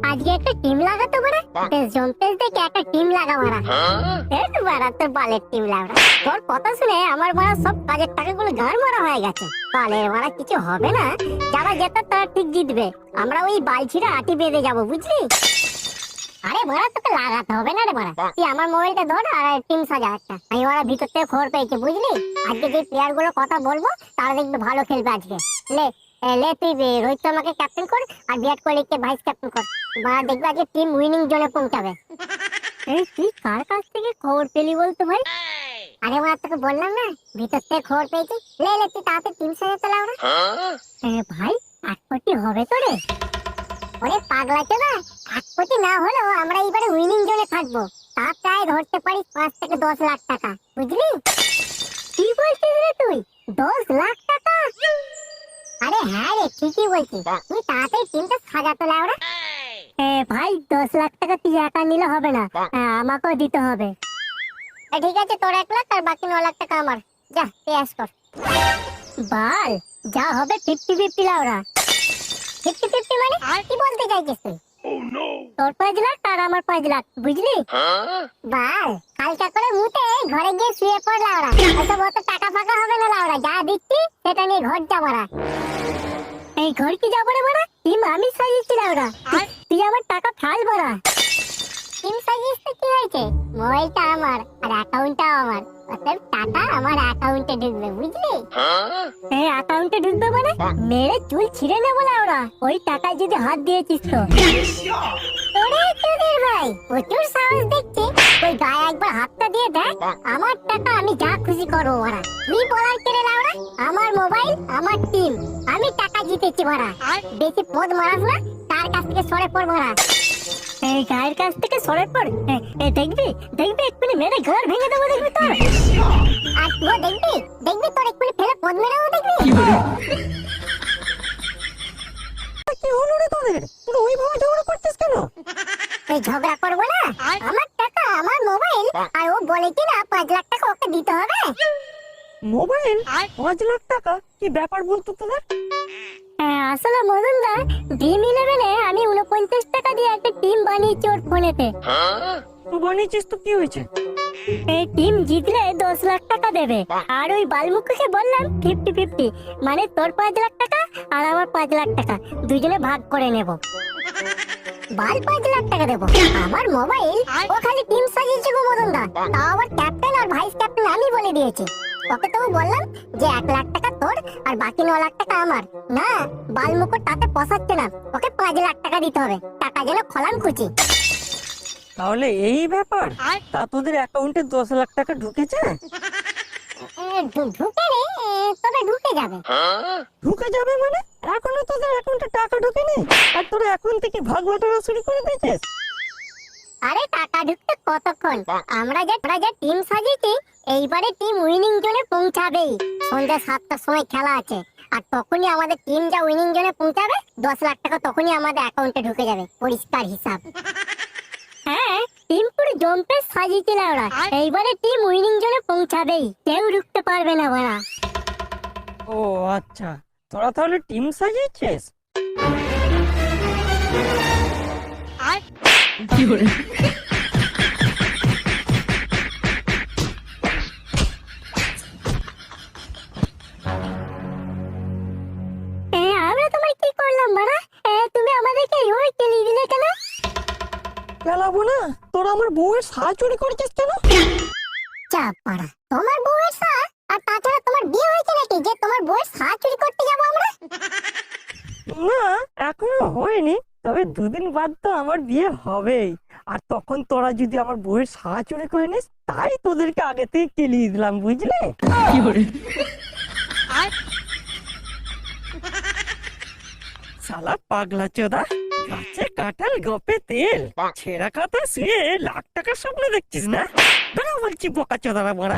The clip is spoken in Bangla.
আজকে একটা টিম লাগাতো বড়া, বেশ জম্পেস দেখে একটা টিম লাগা বড়া। এই তো বড়া তোর বালের টিম লাগা। তোর কথা শুনে আমার বড়া সব কাজের টাকাগুলো গাড় মারা হয়ে গেছে। বালের বড়া কিছু হবে না, যারা যেত তারা ঠিক জিতবে। আমরা ওই বালছিরা আটি বেঁধে যাবো, বুঝলি? আরে বড়া তোকে লাগাতে হবে না রে বড়া, তুই আমার মোবাইলটা ধর আর টিম সাজা একটা। আমি বড়া ভিতর থেকে খবর পেয়েছি, বুঝলি? আজকে যে প্লেয়ার গুলো কথা বলবো তারা দেখবে ভালো খেলবে আজকে। লে লে তুই রোহিত শর্মাকে ক্যাপ্টেন কর আর বিরাট কোহলিকে ভাইস ক্যাপ্টেন কর। বা দেখবে আজকে টিম উইনিং জোনে পৌঁছাবে। এই তুই কার কাছ থেকে খবর পেলি বলতো ভাই? আরে বড়া তোকে বললাম না, ভিতর থেকে খবর পেয়েছি। লে লে তুই তাড়াতাড়ি টিম সাজাতে লাও না। ভাই 1 কোটি হবে তো রে? ওরে পাগলা চোদা, 1 কোটি না হলেও আমরা এবারে উইনিং জোনে থাকবো। তা প্রায় ধরতে পারিস 5 থেকে 10 লাখ টাকা, বুঝলি? কি বলছিস রে তুই? 10 লাখ টাকা? আরে হ্যাঁ রে, ঠিকই বলছিস। তুই তাড়াতাড়ি টিমটা সাজাতে লাও রে। ভাই 10 লাখ টাকা তুই একা নিলে হবে না, আমাকেও দিতে হবে। ঠিক আছে, তোর 1 লাখ আর বাকি 9 লাখ টাকা আমার। যা পেশ কর। বাল, যা হবে 50-50 লাউরা। 50-50 মানে কি বলতে চাইছিস তুই? তোর 5 লাখ আর আমার 5 লাখ, বুঝলি? বাল, কালকা করে মুতে ঘরে গিয়ে শুয়ে পড় লাউরা। অত টাকা ফাঁকা হবে না লাউরা, যা দিচ্ছি সেটা নিয়ে ঘর যাবো না। এই ঘর কি যাবো রে বড়া? টিম আমি সাজিয়েছি লাউরা, তুই আমার টাকা ফালবো না। টিম সাজিয়েছিস তো কি হয়েছে? মোবাইলটা আমার আর অ্যাকাউন্টটাও আমার। অতএব টাকা আমার অ্যাকাউন্টে ঢুকবে, বুঝলি? এই অ্যাকাউন্টে ঢুকবে মানে মেরে চুল ছিঁড়ে নেবো লাউরা, ওই টাকায় যদি হাত দিয়েছিস তো। ওরে তোদের ভাই, প্রচুর সাহস দেখছি। ওই গায়ে একবার হাতটা দিয়ে দেখ, আমার টাকা আমি যা খুশি করবো ওরা। তুই বলার কেড়ে লাউরা, আমার মোবাইল আমার টিম, আমি টাকা জিতেছি ভরা। বেশি পদ মারাস না, তার কাছ থেকে সরে পড় ভরা। এই গায়ের কাছ থেকে সরে পড়, দেখবি দেখবি এক্ষুনি মেরে ঘর ভেঙে দেবো, দেখবি তোর। আর তুইও দেখবি দেখবি তোর এক্ষুনি ফেলে পদ মেরেও দেখবি। কি হলো রে তোদের? তোরা ওইভাবে ঝগড়া করছিস কেন? এই ঝগড়া করবো না, আমার টাকা আমার মোবাইল, আর ও বলে কি না 5 লাখ টাকা ওকে দিতে হবে। মোবাইল 5 লাখ টাকা? কি ব্যাপার বলতো তোদের? আসলে মদনদা, ড্রিম 11-এ আমি 49 টাকা দিয়ে একটা টিম বানিয়েছি ওর ফোনেতে। তুই বানিয়েছিস তো কি হয়েছে? এই টিম জিতলে 10 লাখ টাকা দেবে, আর ওই বালমুখকে বললাম 50-50, মানে তোর 5 লাখ টাকা আর আমার 5 লাখ টাকা দুজনে ভাগ করে নেব। বাল 5 লাখ টাকা দেবো, আমার মোবাইল ও খালি টিম সাজিয়েছে গো মদনদা, তাও আবার ক্যাপ্টেন আর ভাইস ক্যাপ্টেন আমি বলে দিয়েছি। ওকে তো বললাম যে 1 লাখ টাকা তোর আর বাকি 9 লাখ টাকা আমার। না, বালমুকুর তাতে পোষাচ্ছে না, ওকে 5 লাখ টাকা দিতে হবে, টাকা যেন খলাম খুঁজি। তাহলে এই ব্যাপার? তা তোদের অ্যাকাউন্টে 10 লাখ টাকা ঢুকেছে? ঢুকে রে, তবে ঢুকে যাবে। ঢুকে যাবে মানে? এখনো তোদের অ্যাকাউন্টে টাকা ঢোকেনি আর তোরা এখন থেকে ভাগ বাটোয়ারা শুরু করে দিয়েছিস? আরে টাকা ঢুকতে কতক্ষণ, আমরা যা টিম সাজিয়েছি এইবারে টিম উইনিং জোনে পৌঁছাবেই। সন্ধ্যা 7টার সময় খেলা আছে, আর তখনই আমাদের টিম যা উইনিং জোনে পৌঁছাবে 10 লাখ টাকা তখনই আমাদের অ্যাকাউন্টে ঢুকে যাবে, পরিষ্কার হিসাব। হ্যাঁ, টিম পুরো জম্পে সাজিয়েছিল ওরা, এইবারে টিম উইনিং জোনে পৌঁছাবেই, কেউ ঢুকতে পারবে না ওরা। ও আচ্ছা, তোরা তাহলে টিম সাজিয়েছিস? কি করে? আমরা তোমায় কি করলাম বাড়া? তুমি আমাদেরকে ওই কেলি দিলে কেন? পেলাবো না, তোরা আমার বউয়ের শাড়ি চুরি করেছিস কেন? চাপ পাড়া, তোমার বউয়ের শাড়ি? আর তাছাড়া তোমার বিয়ে হয়েছে নাকি যে তোমার বউয়ের শাড়ি চুরি করতে যাবো আমরা? না, এখনো হয়নি, তবে 2 দিন বাদ তো আমার বিয়ে হবেই। আর তখন তোরা যদি আমার বউয়ের শাড়ি চুরি করে নিস, তাই তোদেরকে আগে থেকে কেলিয়ে দিলাম, বুঝলে? কি করে? শালা পাগলা চোদা, গাছে কাঁঠাল গোপে তেল, ছেঁড়া কথা শুয়ে লাখ টাকার স্বপ্ন দেখছিস না? দাঁড়া বলছি বোকা চোদারা বড়া।